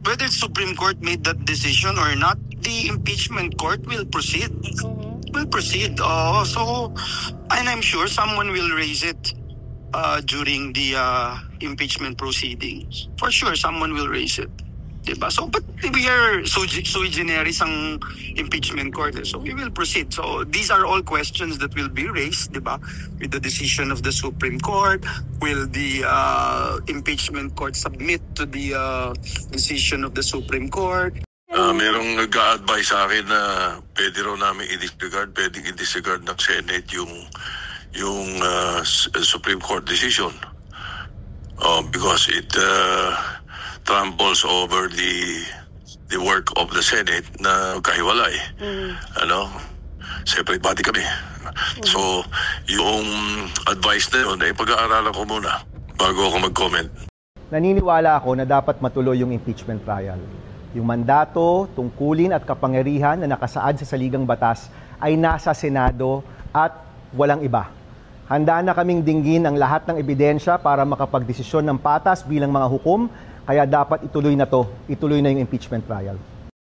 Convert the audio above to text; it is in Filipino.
whether Supreme Court made that decision or not, the impeachment court will proceed. Will proceed. And I'm sure someone will raise it during the impeachment proceedings. For sure, someone will raise it. Diba? So, but we are sui generis ang impeachment court. So, we will proceed. So, these are all questions that will be raised, diba? With the decision of the Supreme Court. Will the impeachment court submit to the decision of the Supreme Court? Merong nag-a-advise sa akin na pwede raw namin i-disregard, pwedeng i-disregard ng Senate yung Supreme Court decision. Because it tramples over the work of the Senate na kahiwalay. Separate body kami. So, yung advice na yun, ay pag-aaralan ko muna bago ako mag-comment. Naniniwala ako na dapat matuloy yung impeachment trial. Yung mandato, tungkulin at kapangyarihan na nakasaad sa saligang batas ay nasa Senado at walang iba. Handa na kaming dinggin ang lahat ng ebidensya para makapagdesisyon ng patas bilang mga hukom, kaya dapat ituloy na yung impeachment trial.